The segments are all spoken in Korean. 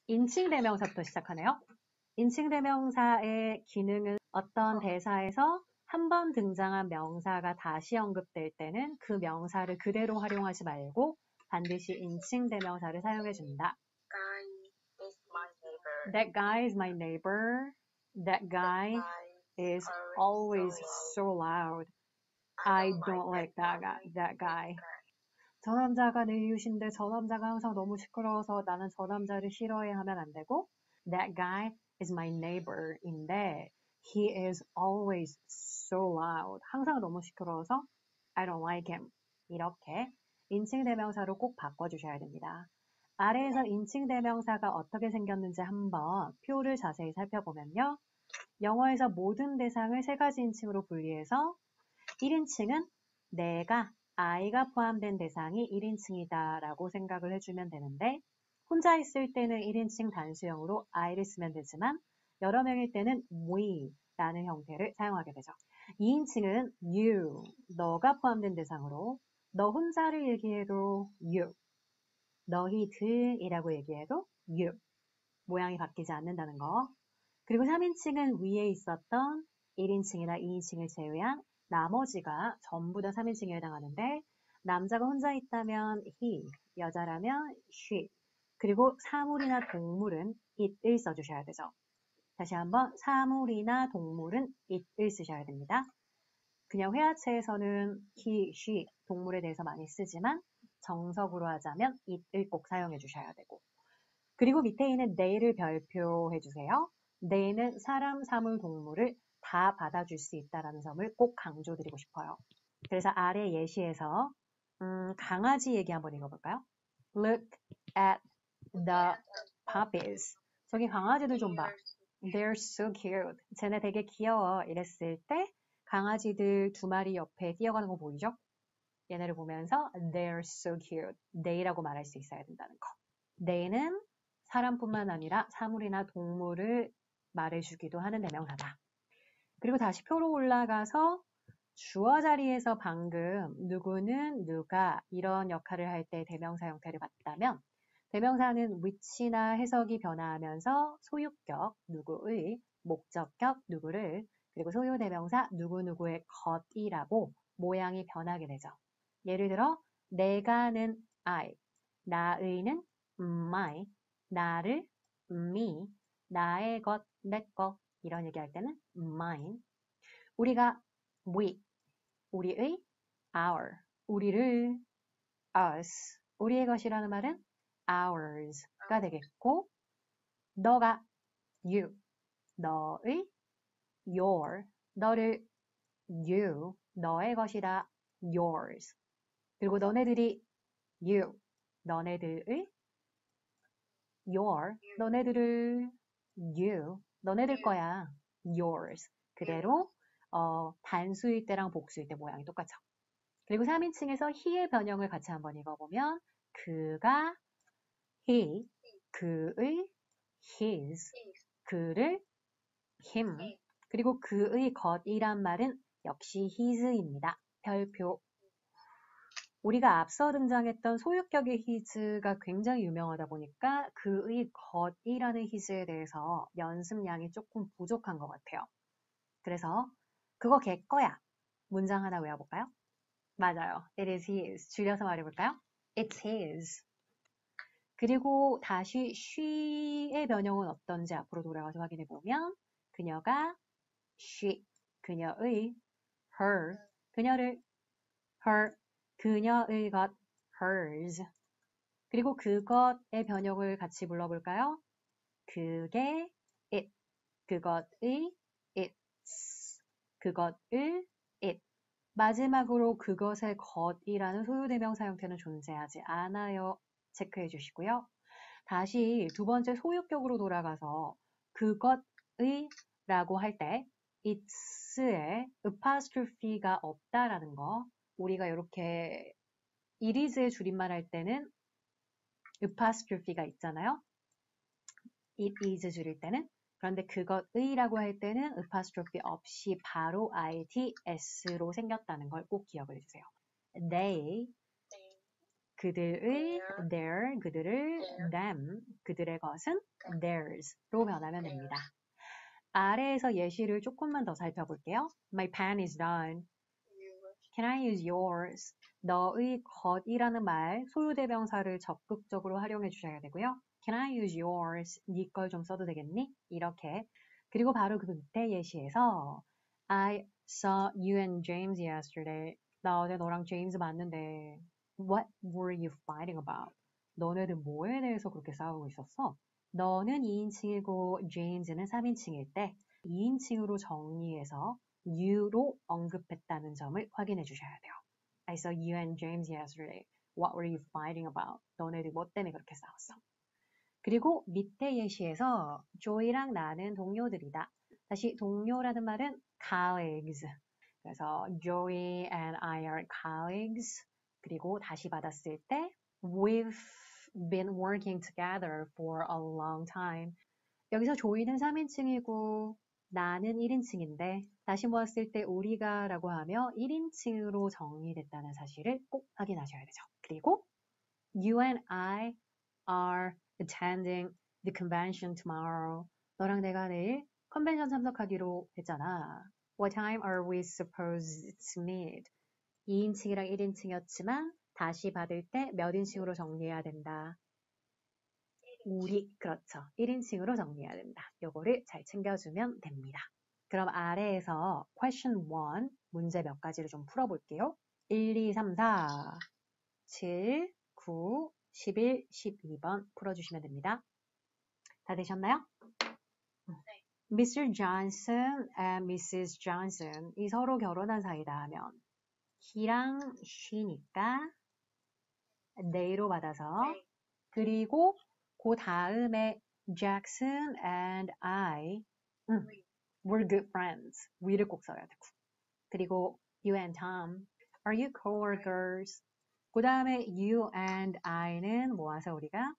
인칭 대명사부터 시작하네요. 인칭 대명사의 기능은 어떤 대사에서 한 번 등장한 명사가 다시 언급될 때는 그 명사를 그대로 활용하지 말고 반드시 인칭 대명사를 사용해 준다. That guy is my neighbor. That guy is always so loud. I don't like that guy. 저 남자가 내 이웃인데 저 남자가 항상 너무 시끄러워서 나는 저 남자를 싫어해 하면 안 되고 That guy is my neighbor인데 he is always so loud. 항상 너무 시끄러워서 I don't like him. 이렇게 인칭 대명사로 꼭 바꿔주셔야 됩니다. 아래에서 인칭 대명사가 어떻게 생겼는지 한번 표를 자세히 살펴보면요. 영어에서 모든 대상을 세 가지 인칭으로 분리해서 1인칭은 내가, I가 포함된 대상이 1인칭이다 라고 생각을 해주면 되는데 혼자 있을 때는 1인칭 단수형으로 I를 쓰면 되지만 여러 명일 때는 we라는 형태를 사용하게 되죠. 2인칭은 you, 너가 포함된 대상으로 너 혼자를 얘기해도 you, 너희들이라고 얘기해도 you, 모양이 바뀌지 않는다는 거. 그리고 3인칭은 위에 있었던 1인칭이나 2인칭을 제외한 나머지가 전부 다 3인칭에 해당하는데 남자가 혼자 있다면 he, 여자라면 she, 그리고 사물이나 동물은 it을 써주셔야 되죠. 다시 한번 사물이나 동물은 it을 쓰셔야 됩니다. 그냥 회화체에서는 he, she, 동물에 대해서 많이 쓰지만 정석으로 하자면 it을 꼭 사용해 주셔야 되고 그리고 밑에 있는 they를 별표해 주세요. they는 사람, 사물, 동물을 다 받아줄 수 있다는 점을 꼭 강조드리고 싶어요. 그래서 아래 예시에서 강아지 얘기 한번 읽어볼까요? Look at the puppies. 저기 강아지들 좀 봐. They're so cute. 쟤네 되게 귀여워. 이랬을 때 강아지들 두 마리 옆에 뛰어가는 거 보이죠? 얘네를 보면서 they're so cute. they라고 말할 수 있어야 된다는 거. they는 사람뿐만 아니라 사물이나 동물을 말해주기도 하는 대명사다. 그리고 다시 표로 올라가서 주어 자리에서 방금 누구는 누가 이런 역할을 할 때 대명사 형태를 봤다면 대명사는 which나 해석이 변화하면서 소유격 누구의, 목적격 누구를, 그리고 소유 대명사 누구누구의 것이라고 모양이 변하게 되죠. 예를 들어 내가는 I, 나의는 my, 나를 me, 나의 것, 내 것 이런 얘기할 때는 mine. 우리가 we, 우리의 our, 우리를 us, 우리의 것이라는 말은 ours가 되겠고 너가 you, 너의 your, 너를 you, 너의 것이다 yours. 그리고 너네들이 you, 너네들의 your, 너네들을 you, 너네들 거야 yours. 그대로 단수일 때랑 복수일 때 모양이 똑같죠. 그리고 3인칭에서 he의 변형을 같이 한번 읽어보면 그가 he, 그의 his, 그를 him, 그리고 그의 것이란 말은 역시 his입니다. 별표. 우리가 앞서 등장했던 소유격의 his가 굉장히 유명하다 보니까 그의 것이라는 his에 대해서 연습량이 조금 부족한 것 같아요. 그래서 그거 걔 거야. 문장 하나 외워볼까요? 맞아요. It is his. 줄여서 말해볼까요? It's his. 그리고 다시 she의 변형은 어떤지 앞으로 돌아가서 확인해보면 그녀가 she, 그녀의 her, 그녀를 her, 그녀의 것 hers. 그리고 그것의 변형을 같이 불러볼까요? 그게 it, 그것의 its, 그것을 it. 마지막으로 그것의 것이라는 소유대명사 형태는 존재하지 않아요. 체크해 주시고요. 다시 두 번째 소유격으로 돌아가서 그것의 라고 할 때 it's에 apostrophe가 없다라는 거 우리가 이렇게 it is의 줄임말 할 때는 apostrophe가 있잖아요. it is 줄일 때는 그런데 그것의라고 할 때는 apostrophe 없이 바로 its로 생겼다는 걸 꼭 기억을 해주세요. They 그들의 their, 그들을 them, 그들의 것은 theirs로 변하면 됩니다. 아래에서 예시를 조금만 더 살펴볼게요. My pen is done. Can I use yours? 너의 것이라는 말, 소유대명사를 적극적으로 활용해 주셔야 되고요. Can I use yours? 네 걸 좀 써도 되겠니? 이렇게. 그리고 바로 그 밑에 예시에서 I saw you and James yesterday. 나 어제 너랑 제임스 봤는데 What were you fighting about? 너네들 뭐에 대해서 그렇게 싸우고 있었어? 너는 2인칭이고 제임스는 3인칭일 때 2인칭으로 정리해서 you로 언급했다는 점을 확인해 주셔야 돼요. I saw you and James yesterday. What were you fighting about? 너네들 뭐 때문에 그렇게 싸웠어? 그리고 밑에 예시에서 Joy랑 나는 동료들이다. 다시 동료라는 말은 colleagues. 그래서 Joy and I are colleagues. 그리고 다시 받았을 때 We've been working together for a long time. 여기서 조이는 3인칭이고 나는 1인칭인데 다시 모았을 때 우리가 라고 하며 1인칭으로 정리됐다는 사실을 꼭 확인하셔야 되죠. 그리고 You and I are attending the convention tomorrow. 너랑 내가 내일 컨벤션 참석하기로 했잖아. What time are we supposed to meet? 2인칭이랑 1인칭이었지만 다시 받을 때 몇 인칭으로 정리해야 된다. 우리, 그렇죠. 1인칭으로 정리해야 된다. 요거를 잘 챙겨주면 됩니다. 그럼 아래에서 question 1 문제 몇 가지를 좀 풀어볼게요. 1, 2, 3, 4, 7, 9, 11, 12번 풀어주시면 됩니다. 다 되셨나요? 네. Mr. Johnson and Mrs. Johnson 이 서로 결혼한 사이다 하면 he랑 she니까 they로 받아서 네. 그리고 그 다음에 Jackson and I we're good friends. we를 꼭 써야 되고. 그리고 you and Tom are you coworkers? 그 다음에 you and I는 모아서 우리가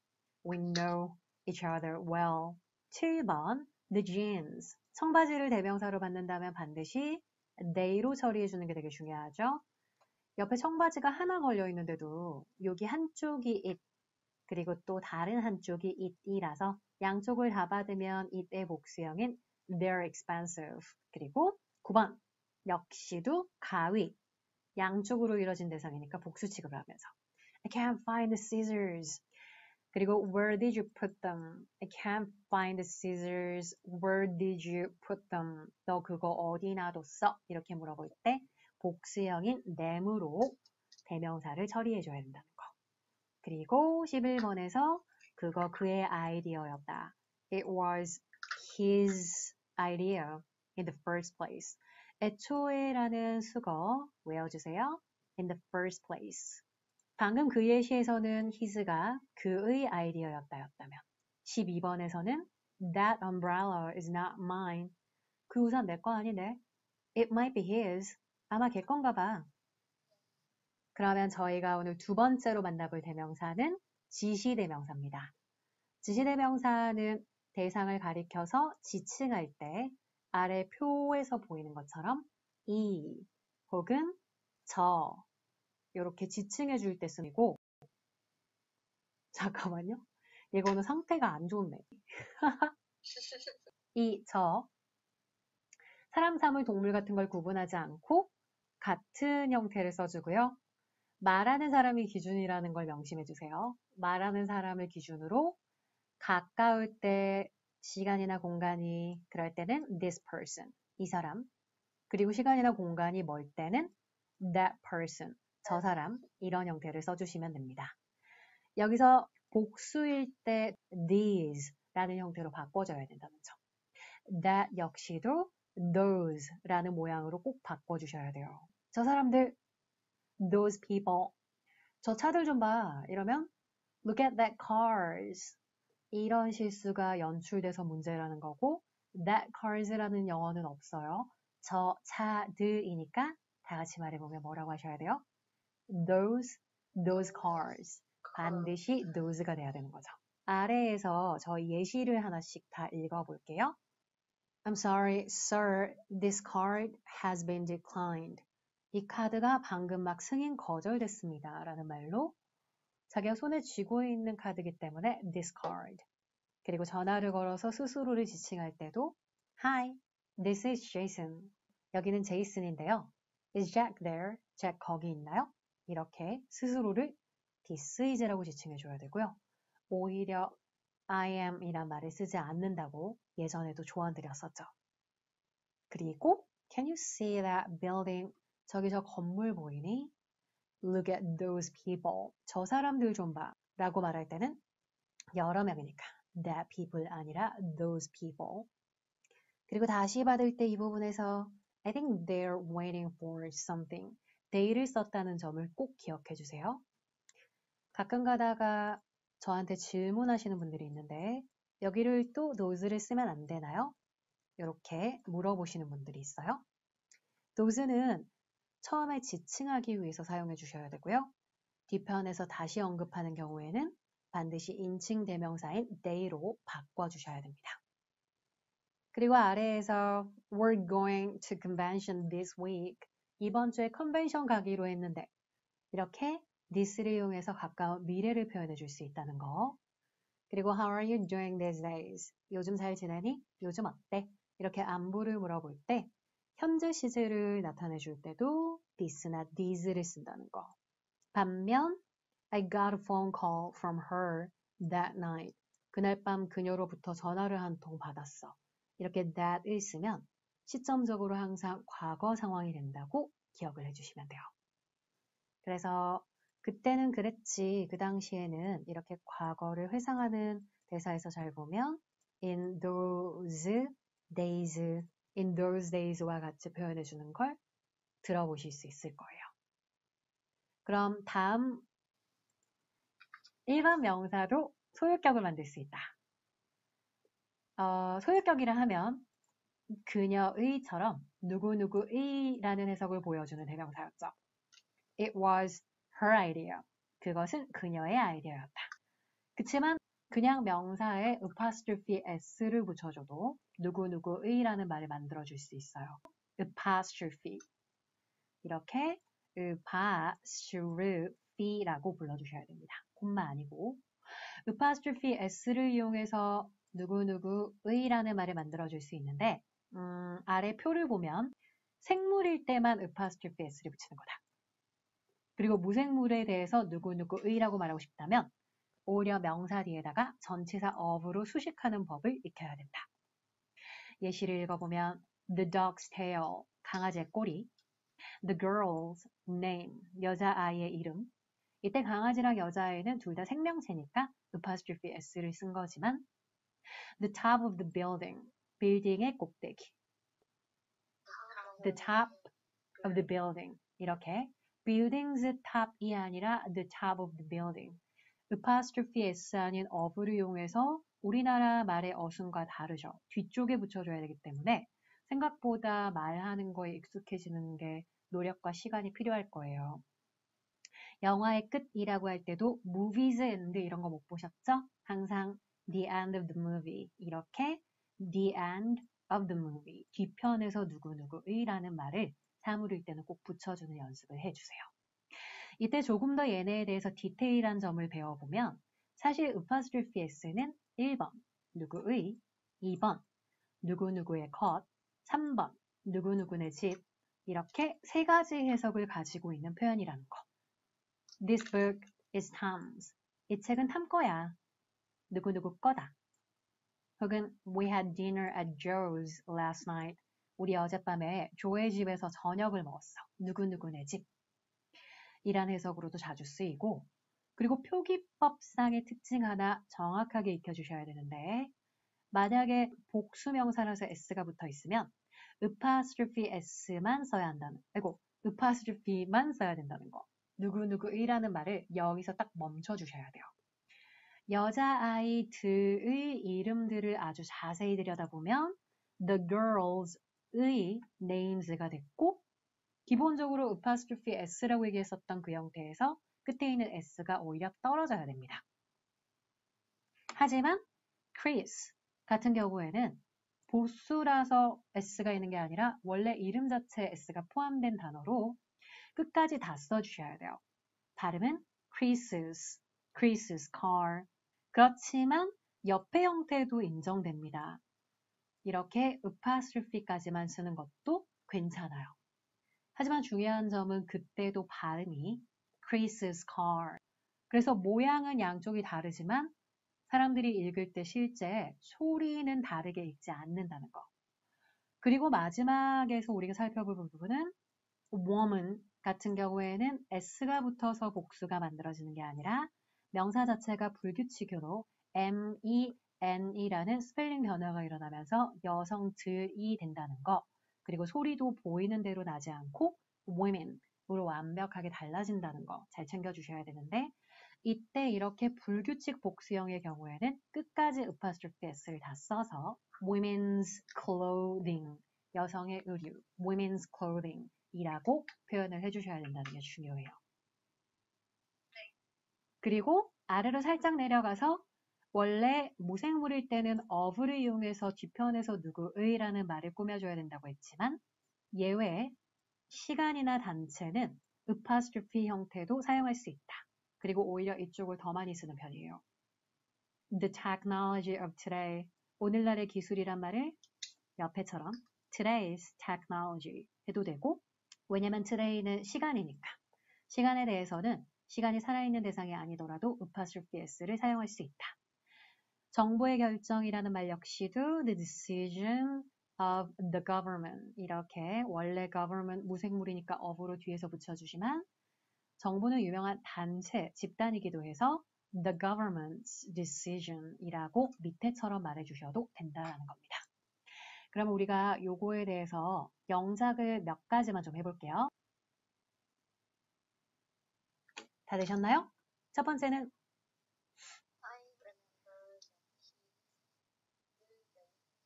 we know each other well. 7번 the jeans. 청바지를 대명사로 받는다면 반드시 they로 처리해 주는 게 되게 중요하죠. 옆에 청바지가 하나 걸려 있는데도 여기 한쪽이 it 그리고 또 다른 한쪽이 it이라서 양쪽을 다 받으면 it의 복수형인 they're expensive. 그리고 9번 역시도 가위 양쪽으로 이뤄진 대상이니까 복수 취급을 하면서 I can't find the scissors. 그리고 where did you put them? I can't find the scissors. Where did you put them? 너 그거 어디 놔뒀어? 이렇게 물어볼 때 복수형인 them으로 대명사를 처리해줘야 된다는 거. 그리고 11번에서 그거 그의 아이디어였다. It was his idea in the first place. 애초에라는 수거 외워주세요. In the first place. 방금 그 예시에서는 his가 그의 아이디어였다였다면 12번에서는 That umbrella is not mine. 그 우산 내 거 아니네. It might be his. 아마 걔 건가 봐. 그러면 저희가 오늘 두 번째로 만나볼 대명사는 지시대명사입니다. 지시대명사는 대상을 가리켜서 지칭할 때 아래 표에서 보이는 것처럼 이 혹은 저 이렇게 지칭해 줄 때 쓰이고 잠깐만요. 얘가 오늘 상태가 안 좋네. 이, 저 사람, 사물, 동물 같은 걸 구분하지 않고 같은 형태를 써주고요. 말하는 사람이 기준이라는 걸 명심해 주세요. 말하는 사람을 기준으로 가까울 때 시간이나 공간이 그럴 때는 this person, 이 사람. 그리고 시간이나 공간이 멀 때는 that person, 저 사람. 이런 형태를 써주시면 됩니다. 여기서 복수일 때 these라는 형태로 바꿔줘야 된다는 점. that 역시도 those라는 모양으로 꼭 바꿔주셔야 돼요. 저 사람들 those people. 저 차들 좀 봐. 이러면 look at that cars. 이런 실수가 연출돼서 문제라는 거고 that cars라는 영어는 없어요. 저 차들이니까 다 같이 말해보면 뭐라고 하셔야 돼요? those cars. 반드시 those가 돼야 되는 거죠. 아래에서 저희 예시를 하나씩 다 읽어볼게요. I'm sorry, sir. This card has been declined. 이 카드가 방금 막 승인 거절됐습니다. 라는 말로 자기가 손에 쥐고 있는 카드이기 때문에 this card. 그리고 전화를 걸어서 스스로를 지칭할 때도 Hi, this is Jason. 여기는 제이슨인데요. Is Jack there? Jack 거기 있나요? 이렇게 스스로를 this is라고 지칭해줘야 되고요. 오히려 I am 이란 말을 쓰지 않는다고 예전에도 조언드렸었죠. 그리고 Can you see that building? 저기 저 건물 보이니? Look at those people. 저 사람들 좀 봐. 라고 말할 때는 여러 명이니까 that people 아니라 those people. 그리고 다시 받을 때 이 부분에서 I think they're waiting for something. they를 썼다는 점을 꼭 기억해 주세요. 가끔 가다가 저한테 질문하시는 분들이 있는데 여기를 또 those를 쓰면 안 되나요? 이렇게 물어보시는 분들이 있어요. those는 처음에 지칭하기 위해서 사용해 주셔야 되고요. 뒤편에서 다시 언급하는 경우에는 반드시 인칭 대명사인 they로 바꿔주셔야 됩니다. 그리고 아래에서 We're going to convention this week. 이번 주에 컨벤션 가기로 했는데 이렇게 this를 이용해서 가까운 미래를 표현해 줄 수 있다는 거. 그리고 How are you doing these days? 요즘 잘 지내니? 요즘 어때? 이렇게 안부를 물어볼 때 현재 시제를 나타내 줄 때도 this나 these를 쓴다는 거. 반면 I got a phone call from her that night. 그날 밤 그녀로부터 전화를 한 통 받았어. 이렇게 that을 쓰면 시점적으로 항상 과거 상황이 된다고 기억을 해주시면 돼요. 그래서 그때는 그랬지, 그 당시에는 이렇게 과거를 회상하는 대사에서 잘 보면 in those days, in those days와 같이 표현해주는 걸 들어보실 수 있을 거예요. 그럼 다음 일반 명사도 소유격을 만들 수 있다. 소유격이라 하면 그녀의처럼 누구누구의라는 해석을 보여주는 대명사였죠. It was her idea. 그것은 그녀의 아이디어였다. 그치만 그냥 명사에 apostrophe s를 붙여줘도 누구누구의라는 말을 만들어줄 수 있어요. apostrophe. 이렇게 apostrophe라고 불러주셔야 됩니다. 콤마 아니고. apostrophe s를 이용해서 누구누구의라는 말을 만들어줄 수 있는데 아래 표를 보면 생물일 때만 apostrophe s를 붙이는 거다. 그리고 무생물에 대해서 누구누구의라고 말하고 싶다면 오히려 명사 뒤에다가 전치사 of로 수식하는 법을 익혀야 된다. 예시를 읽어보면 the dog's tail, 강아지의 꼬리, the girl's name, 여자아이의 이름. 이때 강아지랑 여자아이는 둘 다 생명체니까 apostrophe s를 쓴 거지만 the top of the building, 빌딩의 꼭대기. the top of the building, 이렇게 building's top이 아니라 the top of the building. apostrophe s 아닌 of를 이용해서 우리나라 말의 어순과 다르죠. 뒤쪽에 붙여줘야 되기 때문에 생각보다 말하는 거에 익숙해지는 게 노력과 시간이 필요할 거예요. 영화의 끝이라고 할 때도 movies end 이런 거 못 보셨죠? 항상 the end of the movie 이렇게 the end of the movie 뒤편에서 누구누구의라는 말을 사물일 때는 꼭 붙여주는 연습을 해주세요. 이때 조금 더 얘네에 대해서 디테일한 점을 배워보면 사실 apostrophe s는 1번 누구의, 2번 누구누구의 것, 3번 누구누구네 집 이렇게 세 가지 해석을 가지고 있는 표현이라는 거. This book is Tom's. 이 책은 탐 거야. 누구누구 거다. 혹은 We had dinner at Joe's last night. 우리 어젯밤에 조의 집에서 저녁을 먹었어. 누구누구네 집. 이란 해석으로도 자주 쓰이고 그리고 표기법상의 특징 하나 정확하게 익혀주셔야 되는데 만약에 복수명사라서 s가 붙어 있으면 apostrophe s만 써야 한다는 apostrophe만 써야 된다는 거. 누구누구이라는 말을 여기서 딱 멈춰주셔야 돼요. 여자아이들의 이름들을 아주 자세히 들여다보면 the girls의 names가 됐고 기본적으로 apostrophe s라고 얘기했었던 그 형태에서 끝에 있는 s가 오히려 떨어져야 됩니다. 하지만 Chris 같은 경우에는 보수라서 s가 있는 게 아니라 원래 이름 자체에 s가 포함된 단어로 끝까지 다 써주셔야 돼요. 발음은 Chris's Chris's car. 그렇지만 옆의 형태도 인정됩니다. 이렇게 apostrophe까지만 쓰는 것도 괜찮아요. 하지만 중요한 점은 그때도 발음이 Chris's car. 그래서 모양은 양쪽이 다르지만 사람들이 읽을 때 실제 소리는 다르게 읽지 않는다는 거. 그리고 마지막에서 우리가 살펴볼 부분은 woman 같은 경우에는 s가 붙어서 복수가 만들어지는 게 아니라 명사 자체가 불규칙으로 men이라는 스펠링 변화가 일어나면서 여성들이 된다는 거. 그리고 소리도 보이는 대로 나지 않고 women으로 완벽하게 달라진다는 거 잘 챙겨주셔야 되는데 이때 이렇게 불규칙 복수형의 경우에는 끝까지 apostrophe s를 다 써서 women's clothing, 여성의 의류, women's clothing 이라고 표현을 해주셔야 된다는 게 중요해요. 그리고 아래로 살짝 내려가서 원래 무생물일 때는 of를 이용해서 뒤편에서 누구의라는 말을 꾸며줘야 된다고 했지만 예외 시간이나 단체는 apostrophe 형태도 사용할 수 있다. 그리고 오히려 이쪽을 더 많이 쓰는 편이에요. The technology of today. 오늘날의 기술이란 말을 옆에처럼 today's technology 해도 되고 왜냐면 today는 시간이니까. 시간에 대해서는 시간이 살아있는 대상이 아니더라도 apostrophe s를 사용할 수 있다. 정부의 결정이라는 말 역시도 the decision of the government 이렇게 원래 government 무생물이니까 of로 뒤에서 붙여주지만 정부는 유명한 단체, 집단이기도 해서 the government's decision이라고 밑에처럼 말해주셔도 된다는 겁니다. 그럼 우리가 요거에 대해서 영작을 몇 가지만 좀 해볼게요. 다 되셨나요? 첫 번째는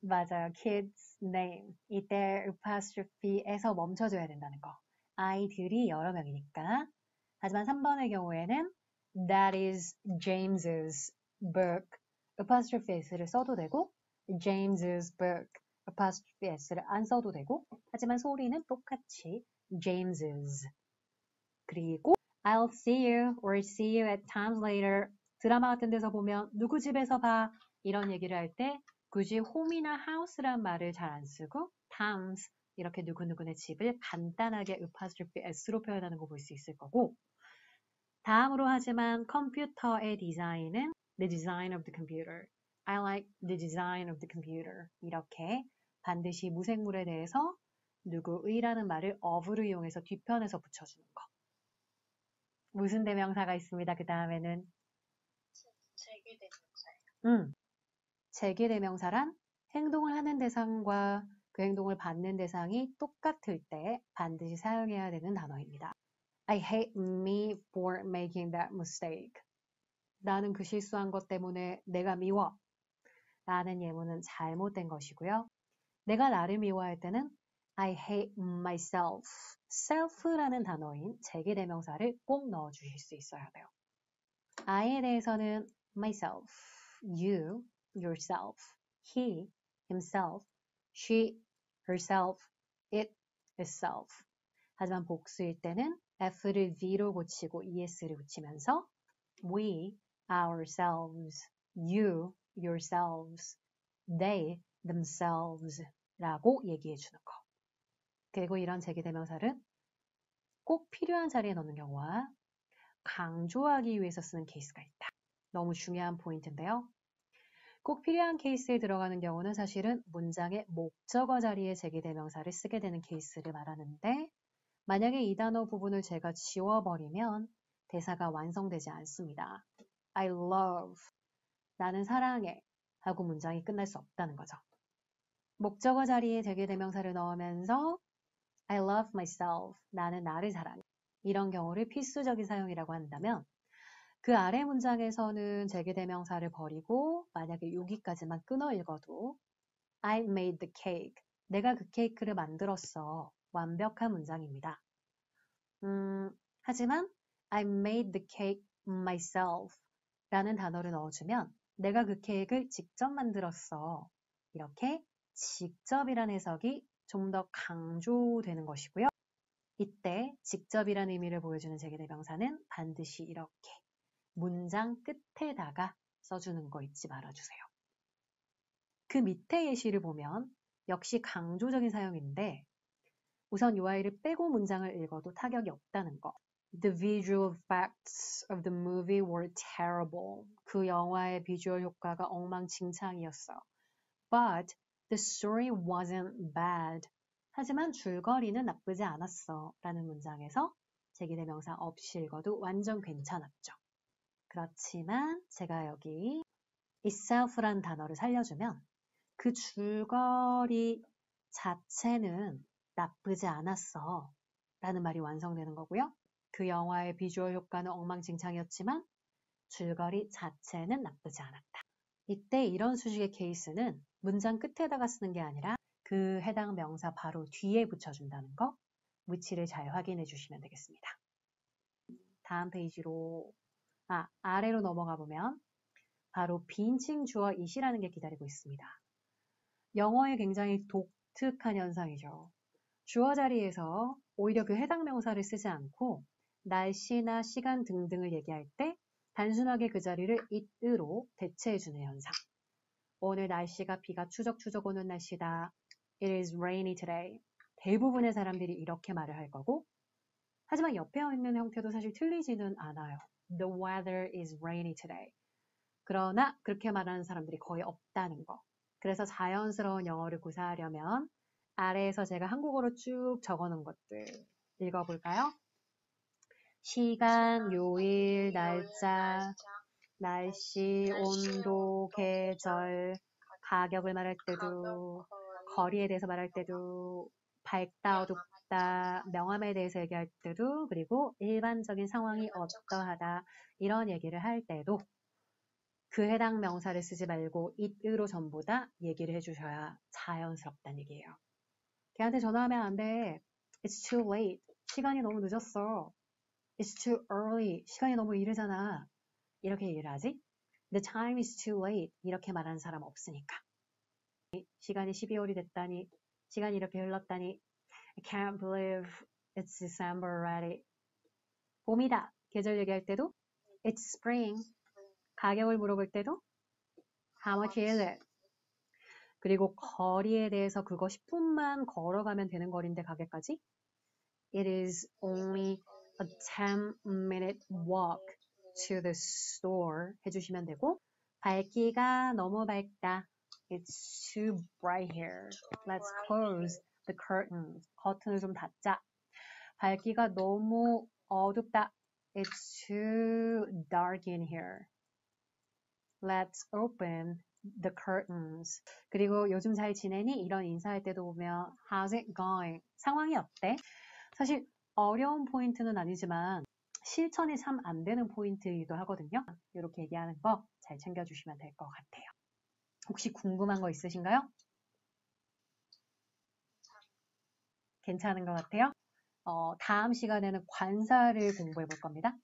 맞아요. kids name. 이때 apostrophe에서 멈춰줘야 된다는 거. 아이들이 여러 명이니까. 하지만 3번의 경우에는 that is James's book. apostrophe s를 써도 되고 James's book. apostrophe s를 안 써도 되고 하지만 소리는 똑같이 James's. 그리고 I'll see you or see you at times later. 드라마 같은 데서 보면 누구 집에서 봐 이런 얘기를 할 때 굳이 home이나 house란 말을 잘 안 쓰고 times 이렇게 누구누구네 집을 간단하게 apostrophe s로 표현하는 거 볼 수 있을 거고 다음으로 하지만 컴퓨터의 디자인은 the design of the computer. I like the design of the computer. 이렇게 반드시 무생물에 대해서 누구의라는 말을 of를 이용해서 뒤편에서 붙여주는 거. 무슨 대명사가 있습니다. 그 다음에는 제기대명사예요. 제기대명사란 행동을 하는 대상과 그 행동을 받는 대상이 똑같을 때 반드시 사용해야 되는 단어입니다. I hate me for making that mistake. 나는 그 실수한 것 때문에 내가 미워. 라는 예문은 잘못된 것이고요. 내가 나를 미워할 때는 I hate myself. self라는 단어인 제기대명사를 꼭 넣어주실 수 있어야 돼요. I에 대해서는 myself, you, yourself, he, himself, she, herself, it, itself. 하지만 복수일 때는 F를 V로 고치고 ES를 붙이면서 we, ourselves, you, yourselves, they, themselves 라고 얘기해 주는 거. 그리고 이런 제기대명사를 꼭 필요한 자리에 넣는 경우와 강조하기 위해서 쓰는 케이스가 있다. 너무 중요한 포인트인데요. 꼭 필요한 케이스에 들어가는 경우는 사실은 문장의 목적어 자리에 제기대명사를 쓰게 되는 케이스를 말하는데 만약에 이 단어 부분을 제가 지워버리면 대사가 완성되지 않습니다. I love, 나는 사랑해 하고 문장이 끝날 수 없다는 거죠. 목적어 자리에 제기대명사를 넣으면서 I love myself, 나는 나를 사랑해. 이런 경우를 필수적인 사용이라고 한다면 그 아래 문장에서는 제기대명사를 버리고 만약에 여기까지만 끊어 읽어도 I made the cake, 내가 그 케이크를 만들었어. 완벽한 문장입니다. 하지만 I made the cake myself 라는 단어를 넣어주면 내가 그 케이크를 직접 만들었어. 이렇게 직접이라는 해석이 좀 더 강조되는 것이고요. 이때 직접이라는 의미를 보여주는 제기대명사는 반드시 이렇게 문장 끝에다가 써주는 거 잊지 말아주세요. 그 밑에 예시를 보면 역시 강조적인 사용인데 우선 UI를 빼고 문장을 읽어도 타격이 없다는 거. The visual effects of the movie were terrible. 그 영화의 비주얼 효과가 엉망진창이었어. But the story wasn't bad. 하지만 줄거리는 나쁘지 않았어. 라는 문장에서 제기대명사 없이 읽어도 완전 괜찮았죠. 그렇지만 제가 여기 itself란 단어를 살려주면 그 줄거리 자체는 나쁘지 않았어. 라는 말이 완성되는 거고요. 그 영화의 비주얼 효과는 엉망진창이었지만 줄거리 자체는 나쁘지 않았다. 이때 이런 수식의 케이스는 문장 끝에다가 쓰는 게 아니라 그 해당 명사 바로 뒤에 붙여준다는 거 위치를 잘 확인해 주시면 되겠습니다. 다음 페이지로 아래로 넘어가 보면 바로 빈칭 주어 it이라는 게 기다리고 있습니다. 영어의 굉장히 독특한 현상이죠. 주어 자리에서 오히려 그 해당 명사를 쓰지 않고 날씨나 시간 등등을 얘기할 때 단순하게 그 자리를 it으로 대체해주는 현상. 오늘 날씨가 비가 추적추적 오는 날씨다. It is rainy today. 대부분의 사람들이 이렇게 말을 할 거고 하지만 옆에 있는 형태도 사실 틀리지는 않아요. The weather is rainy today. 그러나 그렇게 말하는 사람들이 거의 없다는 거. 그래서 자연스러운 영어를 구사하려면 아래에서 제가 한국어로 쭉 적어놓은 것들 읽어볼까요? 시간, 요일, 날짜, 날씨, 온도, 계절, 가격을 말할 때도, 거리에 대해서 말할 때도, 밝다, 어둡다, 명암에 대해서 얘기할 때도, 그리고 일반적인 상황이 어떠하다 이런 얘기를 할 때도 그 해당 명사를 쓰지 말고 it으로 전부 다 얘기를 해주셔야 자연스럽다는 얘기예요. 걔한테 전화하면 안 돼. It's too late. 시간이 너무 늦었어. It's too early. 시간이 너무 이르잖아. 이렇게 얘기를 하지. The time is too late. 이렇게 말하는 사람 없으니까. 시간이 12월이 됐다니. 시간이 이렇게 흘렀다니. I can't believe it's December already. 봄이다. 계절 얘기할 때도 It's spring. 가격을 물어볼 때도 How much is it? 그리고 거리에 대해서 그거 10분만 걸어가면 되는 거리인데 가게까지 It is only a 10-minute walk to the store 해주시면 되고 밝기가 너무 밝다. It's too bright here. Let's close the curtains. 커튼을 좀 닫자. 밝기가 너무 어둡다. It's too dark in here. Let's open the curtains. 그리고 요즘 잘 지내니? 이런 인사할 때도 보면 How's it going? 상황이 어때? 사실 어려운 포인트는 아니지만 실천이 참 안 되는 포인트이기도 하거든요. 이렇게 얘기하는 거 잘 챙겨주시면 될 것 같아요. 혹시 궁금한 거 있으신가요? 괜찮은 것 같아요? 다음 시간에는 관사를 공부해 볼 겁니다.